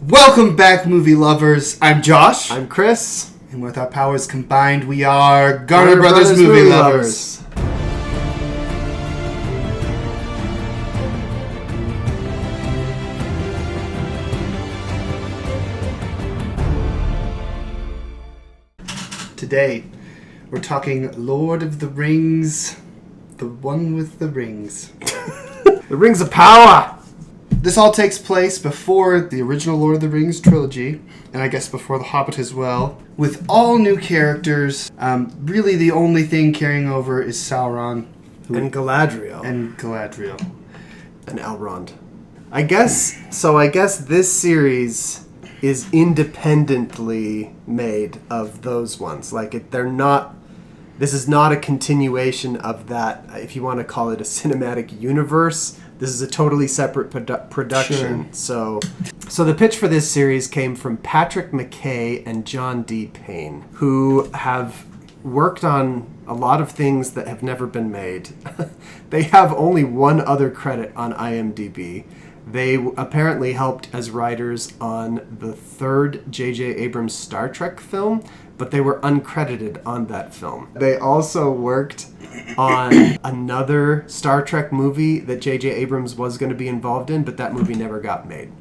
Welcome back, movie lovers. I'm Josh. I'm Chris. And with our powers combined, we are Garner Brothers movie lovers. Today, we're talking Lord of the Rings, the one with the rings. The Rings of Power! This all takes place before the original Lord of the Rings trilogy, and I guess before The Hobbit as well, with all new characters. Really, the only thing carrying over is Sauron. And Galadriel. And Galadriel. And Elrond. I guess this series is independently made of those ones. This is not a continuation of that, if you want to call it a cinematic universe. This is a totally separate production. Sure. So the pitch for this series came from Patrick McKay and John D. Payne, who have worked on a lot of things that have never been made. They have only one other credit on IMDb. They apparently helped as writers on the third J.J. Abrams Star Trek film, but they were uncredited on that film. They also worked on another Star Trek movie that J.J. Abrams was going to be involved in, but that movie never got made.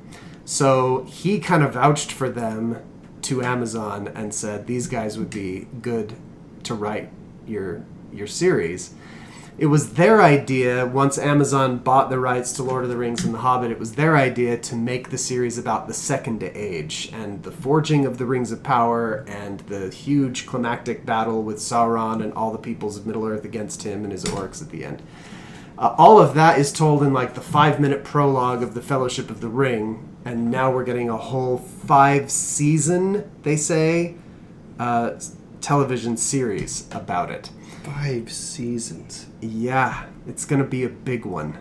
So he kind of vouched for them to Amazon and said, these guys would be good to write your series. It was their idea, once Amazon bought the rights to Lord of the Rings and The Hobbit, it was their idea to make the series about the Second Age and the forging of the Rings of Power and the huge climactic battle with Sauron and all the peoples of Middle-earth against him and his orcs at the end. All of that is told in the 5-minute prologue of the Fellowship of the Ring, and now we're getting a whole 5-season, they say, television series about it. 5 seasons. Yeah, it's going to be a big one.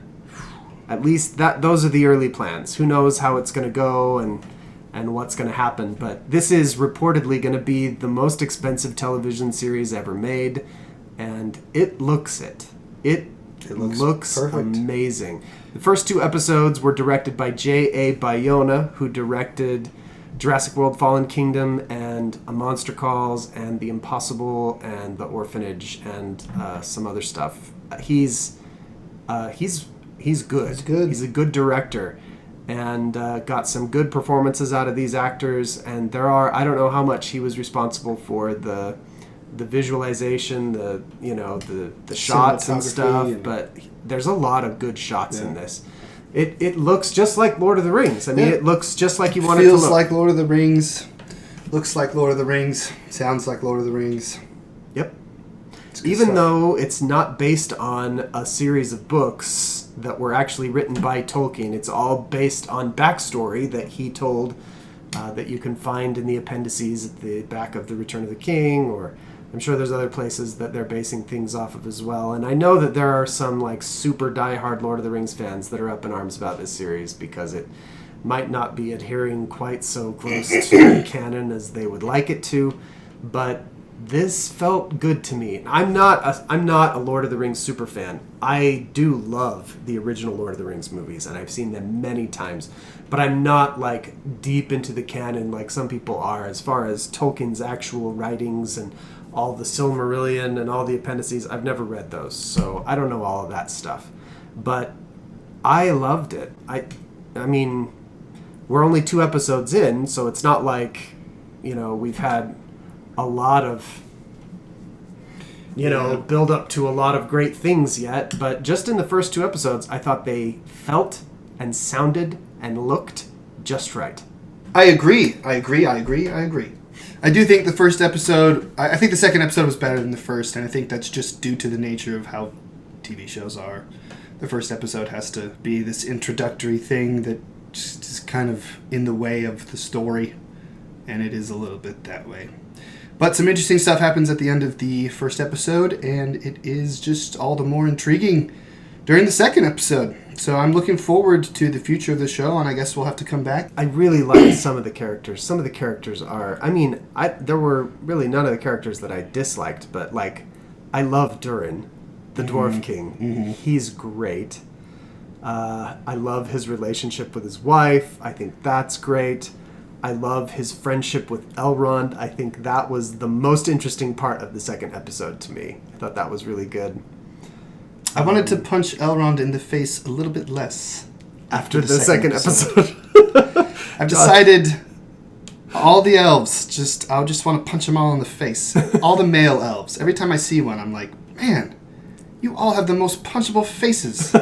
At least those are the early plans. Who knows how it's going to go and what's going to happen, but this is reportedly going to be the most expensive television series ever made, and it looks it. It looks perfect. Amazing. The first 2 episodes were directed by J.A. Bayona, who directed Jurassic World Fallen Kingdom and A Monster Calls and The Impossible and The Orphanage and some other stuff. He's good. He's good. He's a good director and got some good performances out of these actors. And I don't know how much he was responsible for the visualization, the shots and stuff, but there's a lot of good shots in this. It looks just like Lord of the Rings. I mean, it looks just like you want it to look. Feels like Lord of the Rings. Looks like Lord of the Rings. Sounds like Lord of the Rings. Yep. Even though it's not based on a series of books that were actually written by Tolkien, it's all based on backstory that he told that you can find in the appendices at the back of The Return of the King, or I'm sure there's other places that they're basing things off of as well. And I know that there are some super diehard Lord of the Rings fans that are up in arms about this series because it might not be adhering quite so close to canon as they would like it to. But this felt good to me. I'm not a Lord of the Rings super fan. I do love the original Lord of the Rings movies, and I've seen them many times. But I'm not deep into the canon like some people are as far as Tolkien's actual writings and all the Silmarillion and all the appendices. I've never read those, so I don't know all of that stuff. But I loved it. I mean, we're only 2 episodes in, so it's not like, we've had a lot of, build up to a lot of great things yet. But just in the first 2 episodes, I thought they felt and sounded and looked just right. I agree. I do think the first episode, I think the second episode was better than the first, and I think that's just due to the nature of how TV shows are. The first episode has to be this introductory thing that just is kind of in the way of the story, and it is a little bit that way. But some interesting stuff happens at the end of the first episode, and it is just all the more intriguing during the second episode. So I'm looking forward to the future of the show, and I guess we'll have to come back. I really like some of the characters. Some of the characters are... there were really none of the characters that I disliked, but, I love Durin, the Dwarf King. Mm-hmm. He's great. I love his relationship with his wife. I think that's great. I love his friendship with Elrond. I think that was the most interesting part of the second episode to me. I thought that was really good. I wanted to punch Elrond in the face a little bit less after the second episode. I've decided all the elves, I'll just want to punch them all in the face. All the male elves. Every time I see one, I'm like, man, you all have the most punchable faces.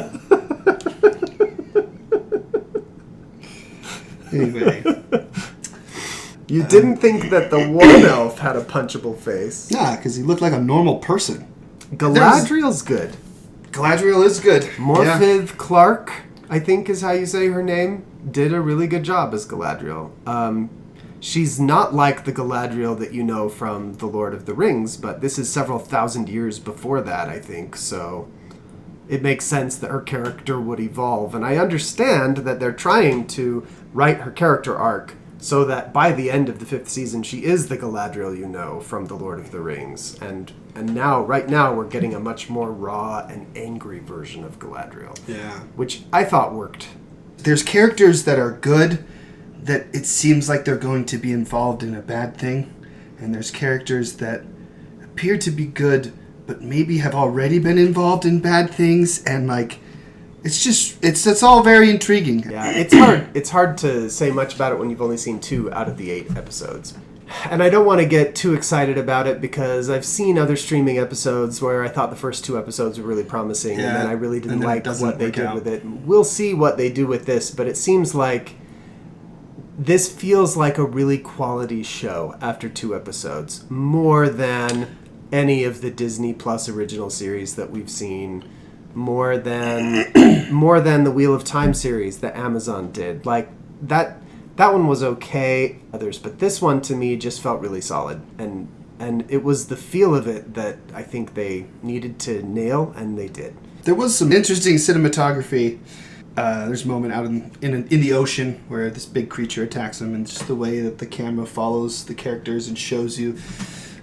Anyway. You didn't think that the one elf had a punchable face? Nah, because he looked like a normal person. Galadriel's good. Galadriel is good. Morfydd Clark, I think is how you say her name, did a really good job as Galadriel. She's not like the Galadriel that you know from The Lord of the Rings, but this is several thousand years before that, I think, so it makes sense that her character would evolve. And I understand that they're trying to write her character arc so that by the end of the 5th season, she is the Galadriel you know from The Lord of the Rings. And now, right now, we're getting a much more raw and angry version of Galadriel. Yeah. Which I thought worked. There's characters that are good that it seems like they're going to be involved in a bad thing. And there's characters that appear to be good but maybe have already been involved in bad things. And, like, it's all very intriguing. Yeah, it's hard to say much about it when you've only seen 2 out of the 8 episodes. And I don't want to get too excited about it because I've seen other streaming episodes where I thought the first 2 episodes were really promising, and then I really didn't like what they did with it. We'll see what they do with this, but it seems like this feels like a really quality show after 2 episodes, more than any of the Disney Plus original series that we've seen, more than the Wheel of Time series that Amazon did. Like that one was okay, others, but this one to me just felt really solid, and it was the feel of it that I think they needed to nail, and they did. There was some interesting cinematography. There's a moment out in the ocean where this big creature attacks them, and just the way that the camera follows the characters and shows you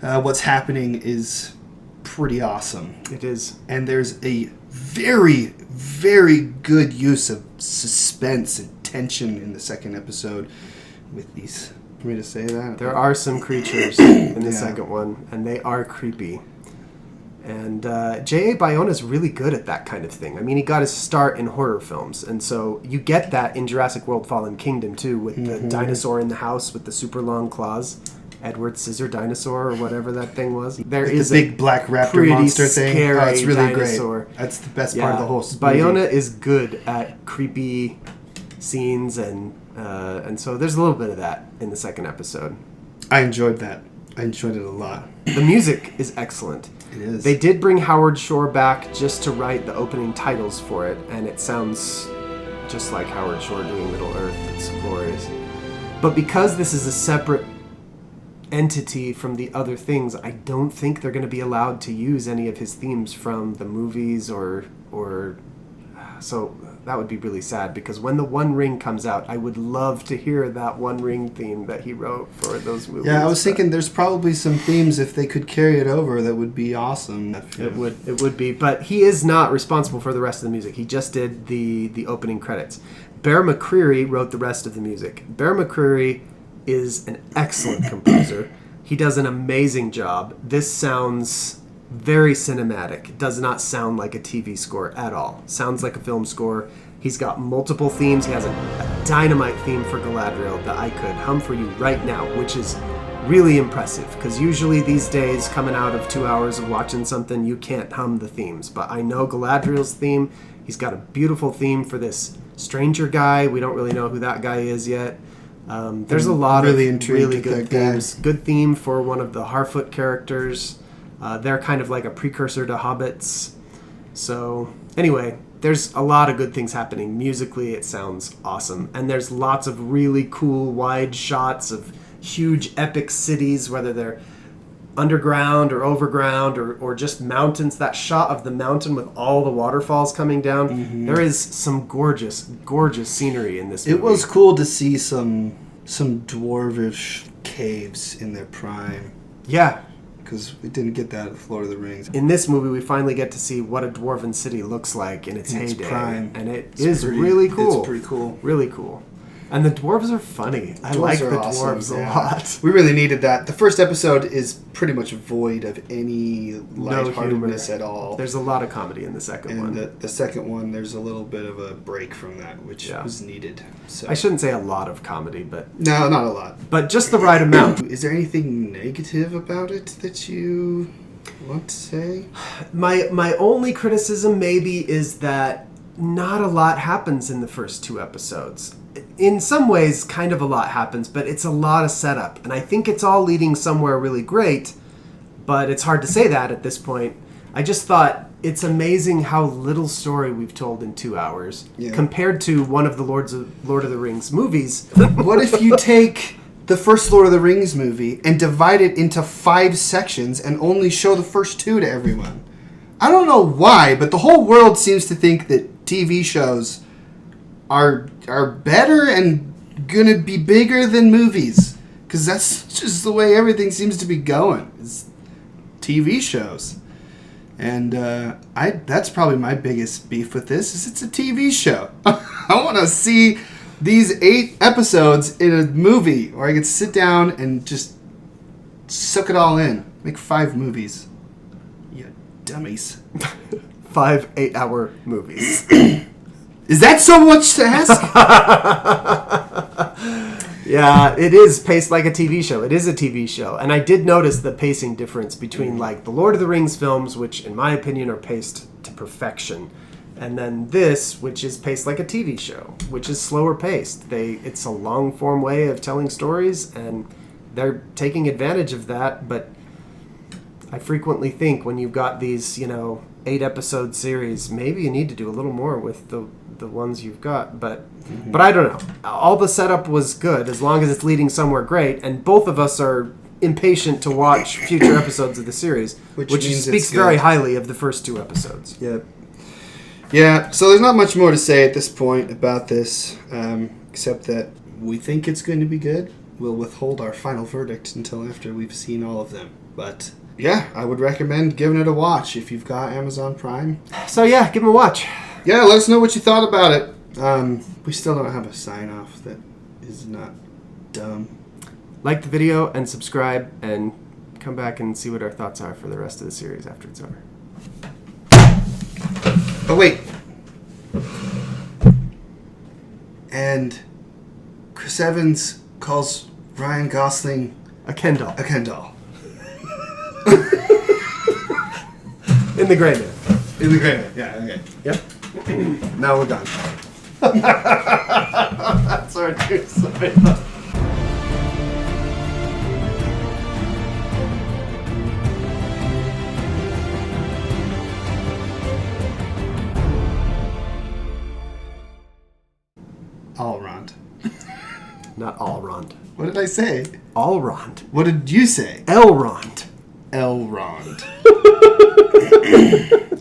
what's happening is pretty awesome. It is. And there's a very, very good use of suspense and tension in the second episode with these. For me to say that? There are some creatures in the second one, and they are creepy. And J.A. Bayona's really good at that kind of thing. I mean, he got his start in horror films, and so you get that in Jurassic World Fallen Kingdom, too, with the dinosaur in the house with the super long claws. Edward Scissor Dinosaur, or whatever that thing was. There is the big black raptor monster thing. Oh, it's really dinosaur. Great. That's the best part of the whole movie. Bayona is good at creepy scenes, and so there's a little bit of that in the second episode. I enjoyed that. I enjoyed it a lot. The music is excellent. It is. They did bring Howard Shore back just to write the opening titles for it, and it sounds just like Howard Shore doing Middle Earth. It's glorious. But because this is a separate entity from the other things, I don't think they're going to be allowed to use any of his themes from the movies or so that would be really sad, because when the One Ring comes out, I would love to hear that One Ring theme that he wrote for those movies. Yeah, I was thinking there's probably some themes, if they could carry it over, that would be awesome. It would be, but he is not responsible for the rest of the music. He just did the opening credits. Bear McCreary wrote the rest of the music. Bear McCreary is an excellent composer. He does an amazing job. This sounds very cinematic. It does not sound like a TV score at all. Sounds like a film score. He's got multiple themes. He has a dynamite theme for Galadriel that I could hum for you right now, which is really impressive, because usually these days, coming out of 2 hours of watching something, you can't hum the themes. But I know Galadriel's theme. He's got a beautiful theme for this stranger guy. We don't really know who that guy is yet. There's a lot of really good themes. Good theme for one of the Harfoot characters. They're kind of like a precursor to hobbits. So anyway, there's a lot of good things happening. Musically, it sounds awesome. And there's lots of really cool wide shots of huge epic cities, whether they're underground or overground or just mountains. That shot of the mountain with all the waterfalls coming down. Mm-hmm. There is some gorgeous, gorgeous scenery in this movie. It was cool to see some dwarvish caves in their prime. Yeah. Because we didn't get that with Lord of the Rings. In this movie, we finally get to see what a dwarven city looks like in its heyday. Prime. And it's really cool. It's pretty cool. Really cool. And the dwarves are funny. I like the dwarves a lot. We really needed that. The first episode is pretty much void of any lightheartedness at all. There's a lot of comedy in the second one. And the second one, there's a little bit of a break from that, which was needed. So. I shouldn't say a lot of comedy, but... No, not a lot. But just the right amount. Is there anything negative about it that you want to say? My only criticism maybe is that not a lot happens in the first 2 episodes. In some ways, kind of a lot happens, but it's a lot of setup. And I think it's all leading somewhere really great, but it's hard to say that at this point. I just thought it's amazing how little story we've told in 2 hours compared to one of the Lord of the Rings movies. What if you take the first Lord of the Rings movie and divide it into 5 sections and only show the first 2 to everyone? I don't know why, but the whole world seems to think that TV shows are better and gonna be bigger than movies, because that's just the way everything seems to be going. It's TV shows, and that's probably my biggest beef with this. Is it's a TV show. I want to see these 8 episodes in a movie, or I could sit down and just suck it all in. Make 5 movies. You dummies. 5 8-hour movies. Is that so much to ask? Yeah, it is paced like a TV show. It is a TV show. And I did notice the pacing difference between like the Lord of the Rings films, which in my opinion are paced to perfection, and then this, which is paced like a TV show, which is slower paced. It's a long form way of telling stories, and they're taking advantage of that. But I frequently think when you've got these, 8-episode series, maybe you need to do a little more with the ones you've got. But I don't know. All the setup was good as long as it's leading somewhere great, and both of us are impatient to watch future episodes of the series, which speaks very highly of the first 2 episodes. Yep. Yeah, so there's not much more to say at this point about this, except that we think it's going to be good. We'll withhold our final verdict until after we've seen all of them. But yeah, I would recommend giving it a watch if you've got Amazon Prime. So yeah, give them a watch. Yeah, let us know what you thought about it. We still don't have a sign-off that is not dumb. Like the video and subscribe, and come back and see what our thoughts are for the rest of the series after it's over. Oh, wait. And Chris Evans calls Ryan Gosling a Ken doll. A Ken doll. In the gray man. In the gray man, yeah, okay. Yep. Now we're done. That's our news. Allround. Not Allrond. What did I say? Allrond. What did you say? Elrond. Elrond.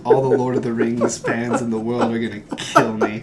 All the Lord of the Rings fans in the world are gonna kill me.